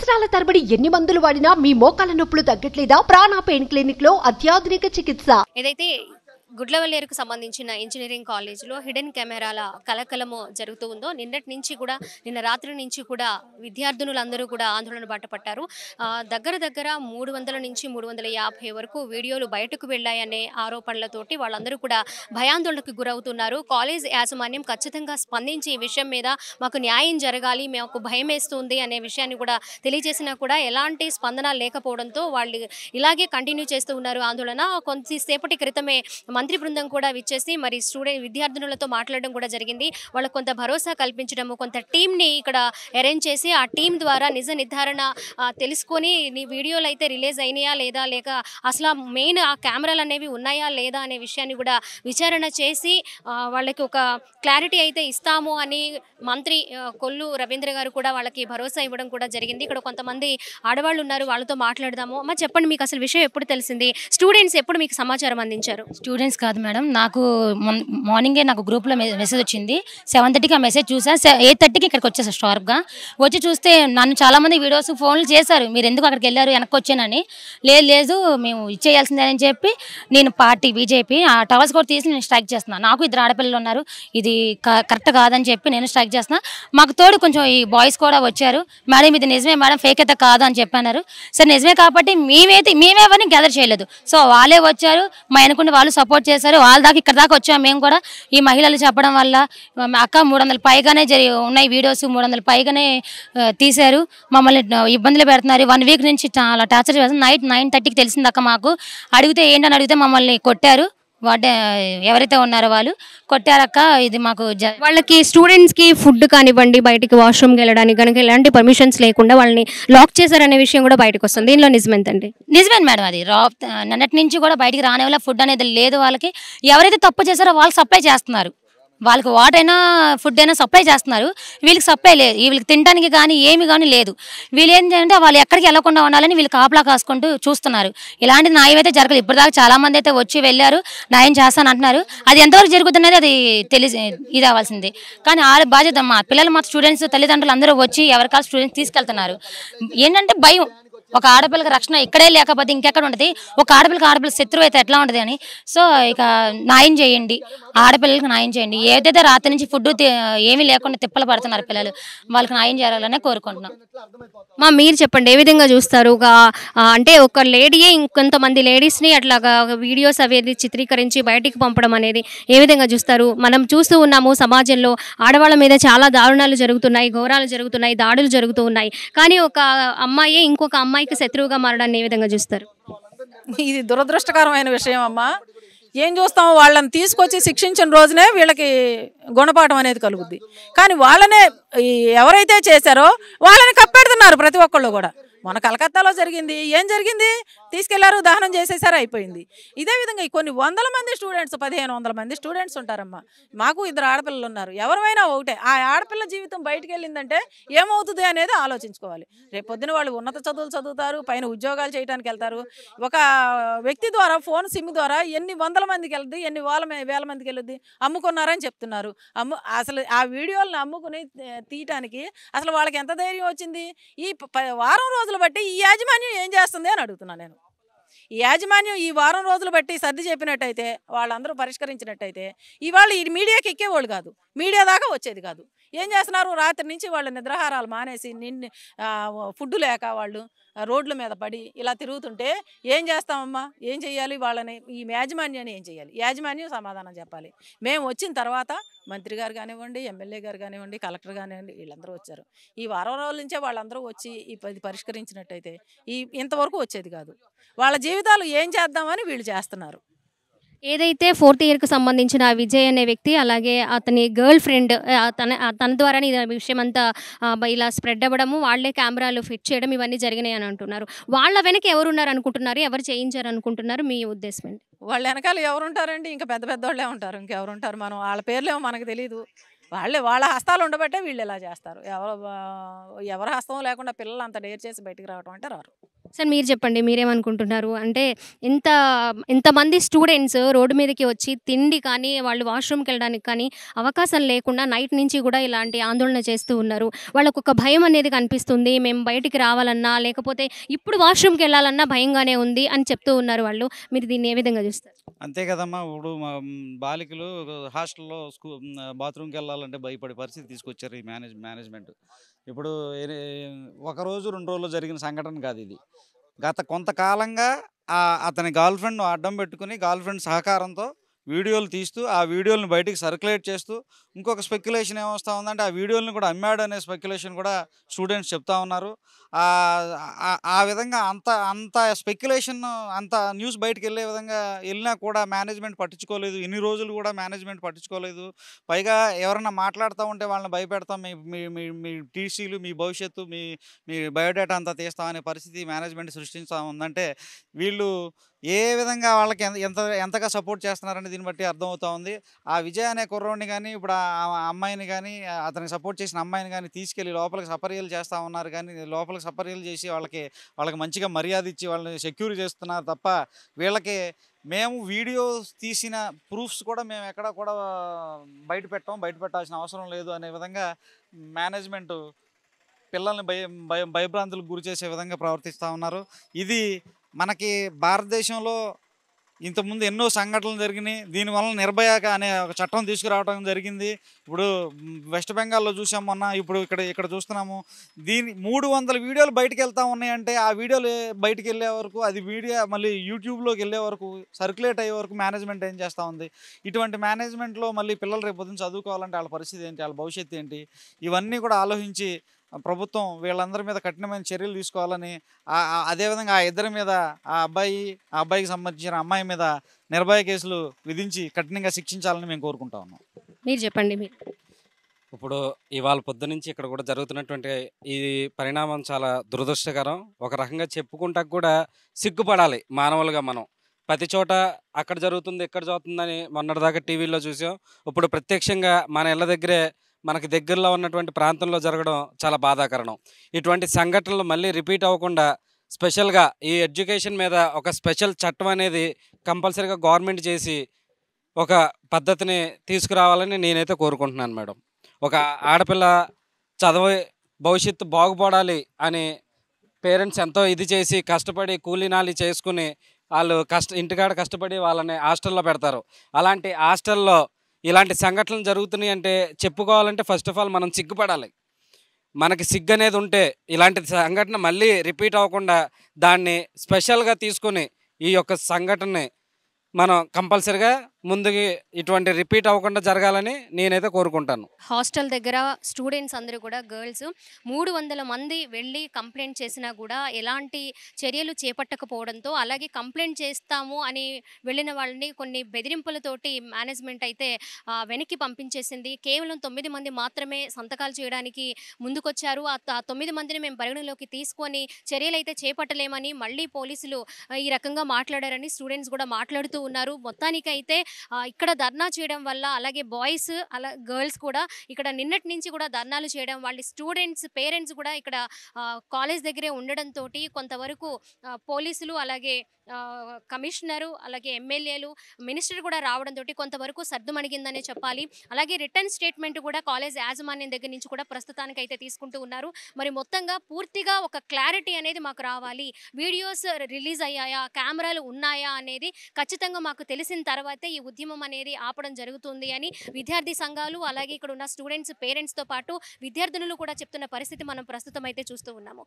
సంవత్సరాల తరబడి ఎన్ని మందులు వాడినా మీ మోకాల నొప్పులు తగ్గట్లేదా? ప్రాణ పెయిన్ క్లినిక్ లో అత్యాధునిక చికిత్స. ఏదైతే గుడ్లవల్లేరుకు సంబంధించిన ఇంజనీరింగ్ కాలేజీలో హిడెన్ కెమెరాల కలకలము జరుగుతూ ఉందో నిన్న రాత్రి నుంచి కూడా విద్యార్థినులందరూ కూడా ఆందోళన బాట పట్టారు. దగ్గర 300 నుంచి 350 వరకు వీడియోలు బయటకు వెళ్ళాయనే ఆరోపణలతోటి వాళ్ళందరూ కూడా భయాందోళనకు గురవుతున్నారు. కాలేజ్ యాజమాన్యం ఖచ్చితంగా స్పందించి ఈ విషయం మీద మాకు న్యాయం జరగాలి, మాకు భయం వేస్తుంది అనే విషయాన్ని కూడా తెలియజేసినా కూడా ఎలాంటి స్పందన లేకపోవడంతో వాళ్ళు ఇలాగే కంటిన్యూ చేస్తూ ఉన్నారు ఆందోళన. కొంతసేపటి క్రితమే మంత్రి బృందం కూడా విచ్చేసి మరి విద్యార్థినులతో మాట్లాడడం కూడా జరిగింది. వాళ్ళకు కొంత భరోసా కల్పించడము, కొంత టీంని ఇక్కడ అరేంజ్ చేసి ఆ టీం ద్వారా నిజ నిర్ధారణ తెలుసుకొని వీడియోలు అయితే రిలీజ్ అయినాయా లేదా, లేక అసలు మెయిన్ ఆ కెమెరాలు అనేవి ఉన్నాయా లేదా అనే విషయాన్ని కూడా విచారణ చేసి వాళ్ళకి ఒక క్లారిటీ అయితే ఇస్తాము అని మంత్రి కొల్లు రవీంద్ర గారు కూడా వాళ్ళకి భరోసా ఇవ్వడం కూడా జరిగింది. ఇక్కడ కొంతమంది ఆడవాళ్ళు ఉన్నారు, వాళ్ళతో మాట్లాడదాము. అమ్మ చెప్పండి, మీకు అసలు విషయం ఎప్పుడు తెలిసింది? స్టూడెంట్స్ ఎప్పుడు మీకు సమాచారం అందించారు? స్టూడెంట్స్ కాదు మేడం, నాకు మార్నింగే నాకు గ్రూప్లో మెసేజ్ వచ్చింది. 7:30కి ఆ మెసేజ్ చూసాను. 8:30కి ఇక్కడికి వచ్చేసాను షార్ప్గా. వచ్చి చూస్తే నన్ను చాలామంది వీడియోస్ ఫోన్లు చేశారు, మీరు ఎందుకు అక్కడికి వెళ్ళారు, వెనక్కి వచ్చానని. లేదు మేము ఇచ్చేయాల్సిందే అని చెప్పి నేను పార్టీ బీజేపీ ఆ టవర్స్ కూడా తీసి నేను స్ట్రైక్ చేస్తున్నాను. నాకు 2 ఆడపిల్లలు ఉన్నారు, ఇది కరెక్ట్ కాదని చెప్పి నేను స్ట్రైక్ చేస్తున్నా. మాకు తోడు కొంచెం ఈ బాయ్స్ కూడా వచ్చారు. మేడం ఇది నిజమే మేడం, ఫేక్ అయితే కాదు అని చెప్పన్నారు. సరే నిజమే కాబట్టి మేమేవని గ్యాదర్ చేయలేదు. సో వాళ్ళే వచ్చారు, మా వెనుకుండి వాళ్ళు సపోర్ట్ చేశారు. వాళ్ళ దాకా ఇక్కడ దాకా వచ్చాము. మేము కూడా ఈ మహిళలు చెప్పడం వల్ల అక్క 300 పైగానే ఉన్నాయి వీడియోస్, 300 పైగానే తీశారు, మమ్మల్ని ఇబ్బందులు పెడుతున్నారు. 1 వీక్ నుంచి చాలా టార్చర్ చేస్తారు. నైట్ 9:30కి తెలిసింది అక్క మాకు. అడిగితే ఏంటని అడిగితే మమ్మల్ని కొట్టారు, ఎవరైతే ఉన్నారో వాళ్ళు కొట్టారక్క. ఇది మాకు వాళ్ళకి స్టూడెంట్స్కి ఫుడ్ కానివ్వండి, బయటికి వాష్రూమ్కి వెళ్ళడానికి కనుక ఎలాంటి పర్మిషన్స్ లేకుండా వాళ్ళని లాక్ చేశారనే విషయం కూడా బయటకు వస్తుంది. దీనిలో నిజమేంటండి? నిజమే మేడం, అది నిన్నటి నుంచి కూడా బయటికి రాని వల్ల ఫుడ్ అనేది లేదు. వాళ్ళకి ఎవరైతే తప్పు చేశారో వాళ్ళు సప్లై చేస్తున్నారు, వాళ్ళకి వాటైనా ఫుడ్ అయినా సప్లై చేస్తున్నారు. వీళ్ళకి సప్లై లేదు, వీళ్ళకి తినడానికి కానీ ఏమి కానీ లేదు. వీళ్ళు ఏంటంటే వాళ్ళు ఎక్కడికి వెళ్ళకుండా ఉండాలని వీళ్ళు కాపలా కాసుకుంటూ చూస్తున్నారు. ఇలాంటి న్యాయం అయితే జరగదు. ఇప్పటిదాకా చాలామంది అయితే వచ్చి వెళ్ళారు, న్యాయం చేస్తాను అంటున్నారు. అది ఎంతవరకు జరుగుతున్నది అది ఇది అవ్వాల్సింది. కానీ ఆ బాధ్యత మా పిల్లలు, మా స్టూడెంట్స్ తల్లిదండ్రులు అందరూ వచ్చి ఎవరికాల స్టూడెంట్స్ తీసుకెళ్తున్నారు. ఏంటంటే భయం, ఒక ఆడపిల్లకి రక్షణ ఇక్కడే లేకపోతే ఇంకెక్కడ ఉంటుంది? ఒక ఆడపిల్ల శత్రువు అయితే ఎట్లా ఉంటుంది అని. సో ఇక న్యాయం చేయండి, ఆడపిల్లలకి న్యాయం చేయండి. ఏదైతే రాత్రి నుంచి ఫుడ్ ఏమీ లేకుండా తిప్పలు పడుతున్నారు పిల్లలు, వాళ్ళకి న్యాయం చేయాలనే కోరుకుంటున్నాం. మీరు చెప్పండి, ఏ విధంగా చూస్తారు? అంటే ఒక లేడీయే ఇంకొంతమంది లేడీస్ని అట్లాగా వీడియోస్ అవేది చిత్రీకరించి బయటికి పంపడం అనేది ఏ విధంగా చూస్తారు? మనం చూస్తూ ఉన్నాము సమాజంలో ఆడవాళ్ళ మీద చాలా దారుణాలు జరుగుతున్నాయి, ఘోరాలు జరుగుతున్నాయి, దాడులు జరుగుతూ ఉన్నాయి. కానీ ఒక అమ్మాయి ఇంకొక అమ్మాయికి శత్రువుగా మారడాన్ని ఏ విధంగా చూస్తారు? ఇది దురదృష్టకరమైన విషయం అమ్మా. ఏం చూస్తాం, వాళ్ళని తీసుకొచ్చి శిక్షించిన రోజునే వీళ్ళకి గుణపాఠం అనేది కలుగుద్ది. కానీ వాళ్ళనే ఎవరైతే చేశారో వాళ్ళని కప్పెడుతున్నారు ప్రతి ఒక్కళ్ళు కూడా. మన కలకత్తాలో జరిగింది, ఏం జరిగింది? తీసుకెళ్లారు, దహనం చేసేసారు, అయిపోయింది. ఇదే విధంగా కొన్ని 100 మంది స్టూడెంట్స్, 1500 మంది స్టూడెంట్స్ ఉంటారమ్మా. మాకు 2 ఆడపిల్లలు ఉన్నారు. ఎవరైనా ఒకటే, ఆ ఆడపిల్ల జీవితం బయటకు వెళ్ళిందంటే ఏమవుతుంది అనేది ఆలోచించుకోవాలి. రేపు పొద్దున వాళ్ళు ఉన్నత చదువులు చదువుతారు, పైన ఉద్యోగాలు చేయడానికి వెళ్తారు. ఒక వ్యక్తి ద్వారా ఫోన్ సిమ్ ద్వారా ఎన్ని 100 మందికి వెళ్తుంది, ఎన్ని వేల మందికి వెళ్ళుద్ది. అమ్ముకున్నారని చెప్తున్నారు. అసలు ఆ వీడియోలను అమ్ముకుని తీయటానికి అసలు వాళ్ళకి ఎంత ధైర్యం వచ్చింది? ఈ వారం రోజులు బట్టి ఈ యాజమాన్యం ఏం చేస్తుంది అని అడుగుతున్నాను నేను. ఈ యాజమాన్యం ఈ వారం రోజులు బట్టి సర్ది చెప్పినట్టయితే, వాళ్ళందరూ పరిష్కరించినట్టయితే ఇవాళ ఈ మీడియాకి ఎక్కేవాళ్ళు కాదు, మీడియా దాకా వచ్చేది కాదు. ఏం చేస్తున్నారు? రాత్రి నుంచి వాళ్ళు నిద్రాహారాలు మానేసి ఫుడ్ లేక వాళ్ళు రోడ్ల మీద పడి ఇలా తిరుగుతుంటే ఏం చేస్తామమ్మా? ఏం చేయాలి? వాళ్ళని ఈ యాజమాన్యాన్ని ఏం చేయాలి? యాజమాన్యం సమాధానం చెప్పాలి. మేము వచ్చిన తర్వాత మంత్రి గారు కానివ్వండి, ఎమ్మెల్యే గారు కానివ్వండి, కలెక్టర్ కానివ్వండి, వీళ్ళందరూ వచ్చారు. ఈ వారం రోజుల నుంచే వాళ్ళందరూ వచ్చి ఇది పరిష్కరించినట్టయితే ఇంతవరకు వచ్చేది కాదు. వాళ్ళ జీవితాలు ఏం చేద్దామని వీళ్ళు చేస్తున్నారు. ఏదైతే 4th ఇయర్కి సంబంధించిన విజయ్ అనే వ్యక్తి, అలాగే అతని గర్ల్ ఫ్రెండ్ తన ద్వారానే ఈ విషయం అంతా ఇలా స్ప్రెడ్ అవ్వడము, వాళ్లే కెమెరాలు ఫిట్ చేయడం, ఇవన్నీ జరిగినాయి అని అంటున్నారు. వాళ్ళ వెనక ఎవరున్నారు అనుకుంటున్నారు? ఎవరు చేయించారు అనుకుంటున్నారు? మీ ఉద్దేశం ఏంటి? వాళ్ళ వెనకాల ఎవరుంటారండి? ఇంకా పెద్ద పెద్దోళ్ళే ఉంటారు, ఇంకెవరుంటారు? మనం వాళ్ళ పేర్లేమో మనకు తెలియదు. వాళ్ళ హస్తాలు ఉండబట్టే వీళ్ళు ఇలా చేస్తారు. ఎవరి హస్తం లేకుండా పిల్లలు అంత డేర్ చేసి బయటికి రావడం అంటే రారు. సార్ మీరు చెప్పండి, మీరేమనుకుంటున్నారు? అంటే ఎంత ఎంతమంది స్టూడెంట్స్ రోడ్డు మీదకి వచ్చి తిండి కానీ, వాళ్ళు వాష్‌రూమ్‌కి వెళ్ళడానికి కానీ అవకాశం లేకుండా నైట్ నుంచి కూడా ఇలాంటి ఆందోళన చేస్తూ ఉన్నారు. వాళ్ళకొక భయం అనేది కనిపిస్తుంది. మేము బయటికి రావాలన్నా, లేకపోతే ఇప్పుడు వాష్‌రూమ్‌కి వెళ్ళాలన్నా భయంగానే ఉంది అని చెప్తూ ఉన్నారు వాళ్ళు. మీరు దీన్ని ఏ విధంగా చూస్తారు? అంతే కదమ్మా! ఇప్పుడు బాలికలు హాస్టల్‌లో బాత్రూమ్‌కి వెళ్ళాలంటే భయపడే పరిస్థితి తీసుకొచ్చారు ఈ మేనేజ్మెంట్. ఇప్పుడు ఒకరోజు 2 రోజుల్లో జరిగిన సంఘటన కాదు ఇది. గత కొంతకాలంగా అతని గర్ల్ ఫ్రెండ్ అడ్డం పెట్టుకుని గర్ల్ ఫ్రెండ్ సహకారంతో వీడియోలు తీస్తూ ఆ వీడియోలను బయటికి సర్క్యులేట్ చేస్తూ ఇంకొక స్పెక్యులేషన్ ఏమొస్తూ ఉందంటే ఆ వీడియోలను కూడా అమ్మాడు అనే స్పెక్యులేషన్ కూడా స్టూడెంట్స్ చెప్తా ఉన్నారు. ఆ విధంగా అంత స్పెక్యులేషన్ అంత న్యూస్ బయటకు వెళ్ళే విధంగా వెళ్ళినా కూడా మేనేజ్మెంట్ పట్టించుకోలేదు. ఇన్ని రోజులు కూడా మేనేజ్మెంట్ పట్టించుకోలేదు. పైగా ఎవరన్నా మాట్లాడుతూ ఉంటే వాళ్ళని భయపెడతాం, మీ మీ మీ మీ టీసీలు, మీ భవిష్యత్తు, మీ బయోడేటా అంతా తీస్తామనే పరిస్థితి మేనేజ్మెంట్ సృష్టిస్తూ ఉందంటే వీళ్ళు ఏ విధంగా వాళ్ళకి ఎంతగా సపోర్ట్ చేస్తున్నారని దీన్ని బట్టి అర్థమవుతా ఉంది. ఆ విజయ్ అనే కుర్రోడిని కానీ, ఇప్పుడు ఆ అమ్మాయిని కానీ, అతనికి సపోర్ట్ చేసిన అమ్మాయిని కానీ తీసుకెళ్ళి లోపలికి సపర్యలు చేస్తూ ఉన్నారు. కానీ లోపలికి సపర్యలు చేసి వాళ్ళకి మంచిగా మర్యాద ఇచ్చి వాళ్ళని సెక్యూర్ చేస్తున్నారు తప్ప వీళ్ళకి మేము వీడియోస్ తీసిన ప్రూఫ్స్ కూడా మేము ఎక్కడ కూడా బయట పెట్టాల్సిన అవసరం లేదు అనే విధంగా మేనేజ్మెంట్ పిల్లల్ని భయభ్రాంతులకు గురి చేసే విధంగా ప్రవర్తిస్తూ ఉన్నారు. ఇది మనకి భారతదేశంలో ఇంతకుముందు ఎన్నో సంఘటనలు జరిగినాయి. దీనివల్ల నిర్భయ అనే ఒక చట్టం తీసుకురావడం జరిగింది. ఇప్పుడు వెస్ట్ బెంగాల్లో చూసాం మొన్న, ఇప్పుడు ఇక్కడ చూస్తున్నాము. 300 వీడియోలు బయటకు వెళ్తూ ఉన్నాయంటే ఆ వీడియోలు బయటకు వెళ్ళే వరకు, అది వీడియో మళ్ళీ యూట్యూబ్లోకి వెళ్ళే వరకు, సర్క్యులేట్ అయ్యే వరకు మేనేజ్మెంట్ ఏం చేస్తూ ఉంది? ఇటువంటి మేనేజ్మెంట్లో మళ్ళీ పిల్లలు రేపు పొద్దున్న చదువుకోవాలంటే వాళ్ళ పరిస్థితి ఏంటి, వాళ్ళ భవిష్యత్తు ఏంటి, ఇవన్నీ కూడా ఆలోచించి ప్రభుత్వం వీళ్ళందరి మీద కఠినమైన చర్యలు తీసుకోవాలని, అదేవిధంగా ఆ ఇద్దరి మీద, ఆ అబ్బాయికి సంబంధించిన అమ్మాయి మీద నిర్భయ కేసులు విధించి కఠినంగా శిక్షించాలని మేము కోరుకుంటా ఉన్నాం. మీరు చెప్పండి. ఇప్పుడు ఇవాళ పొద్దు నుంచి ఇక్కడ కూడా జరుగుతున్నటువంటి ఈ పరిణామం చాలా దురదృష్టకరం. ఒక రకంగా చెప్పుకుంటా కూడా సిగ్గుపడాలి మానవులుగా మనం. ప్రతి చోట అక్కడ జరుగుతుంది, ఇక్కడ జరుగుతుందని మొన్నటిదాకా టీవీలో చూసాం. ఇప్పుడు ప్రత్యక్షంగా మన ఇళ్ళ దగ్గరే, మనకి దగ్గరలో ఉన్నటువంటి ప్రాంతంలో జరగడం చాలా బాధాకరణం. ఇటువంటి సంఘటనలు మళ్ళీ రిపీట్ అవ్వకుండా స్పెషల్గా ఈ ఎడ్యుకేషన్ మీద ఒక స్పెషల్ చట్టం అనేది కంపల్సరీగా గవర్నమెంట్ చేసి ఒక పద్ధతిని తీసుకురావాలని నేనైతే కోరుకుంటున్నాను మేడం. ఒక ఆడపిల్ల చదివి భవిష్యత్తు బాగుపడాలి అని పేరెంట్స్ ఎంతో ఇది చేసి కష్టపడి కూలీనాలి చేసుకుని వాళ్ళు ఇంటికాడ కష్టపడి వాళ్ళని హాస్టల్లో పెడతారు. అలాంటి హాస్టల్లో ఇలాంటి సంఘటనలు జరుగుతున్నాయి అంటే చెప్పుకోవాలంటే ఫస్ట్ ఆఫ్ ఆల్ మనం సిగ్గుపడాలి. మనకి సిగ్గు అనేది ఉంటే ఇలాంటి సంఘటన మళ్ళీ రిపీట్ అవ్వకుండా దాన్ని స్పెషల్గా తీసుకొని ఈ యొక్క సంఘటనని మనం కంపల్సరిగా ముందుకి ఇటువంటి రిపీట్ అవ్వకుండా జరగాలని నేనైతే కోరుకుంటాను. హాస్టల్ దగ్గర స్టూడెంట్స్ అందరూ కూడా గర్ల్స్ 300 మంది వెళ్ళి కంప్లైంట్ చేసినా కూడా ఎలాంటి చర్యలు చేపట్టకపోవడంతో, అలాగే కంప్లైంట్ చేస్తాము అని వెళ్ళిన వాళ్ళని కొన్ని బెదిరింపులతోటి మేనేజ్మెంట్ అయితే వెనక్కి పంపించేసింది. కేవలం 9 మంది మాత్రమే సంతకాలు చేయడానికి ముందుకొచ్చారు. ఆ 9 మందిని మేము పరిగణలోకి తీసుకొని చర్యలు అయితే చేపట్టలేమని మళ్ళీ పోలీసులు ఈ రకంగా మాట్లాడారని స్టూడెంట్స్ కూడా మాట్లాడుతూ ఉన్నారు. మొత్తానికైతే ఇక్కడ ధర్నా చేయడం వల్ల, అలాగే బాయ్స్ గర్ల్స్ కూడా ఇక్కడ నిన్నటి నుంచి కూడా ధర్నాలు చేయడం, వాళ్ళ స్టూడెంట్స్ పేరెంట్స్ కూడా ఇక్కడ కాలేజ్ దగ్గరే ఉండడంతో కొంతవరకు పోలీసులు, అలాగే కమిషనరు, అలాగే ఎమ్మెల్యేలు, మినిస్టర్ కూడా రావడంతో కొంతవరకు సర్దుమణిగిందనే చెప్పాలి. అలాగే రిటర్న్ స్టేట్మెంట్ కూడా కాలేజ్ యాజమాన్యం దగ్గర నుంచి కూడా ప్రస్తుతానికి అయితే తీసుకుంటూ ఉన్నారు. మరి మొత్తంగా పూర్తిగా ఒక క్లారిటీ అనేది మాకు రావాలి. వీడియోస్ రిలీజ్ అయ్యాయా, కెమెరాలు ఉన్నాయా అనేది ఖచ్చితంగా మాకు తెలిసిన తర్వాతే ఈ ఉద్యమం అనేది ఆపడం జరుగుతుంది అని విద్యార్థి సంఘాలు, అలాగే ఇక్కడ ఉన్న స్టూడెంట్స్ పేరెంట్స్తో పాటు విద్యార్థినులు కూడా చెప్తున్న పరిస్థితి మనం ప్రస్తుతం అయితే చూస్తూ ఉన్నాము.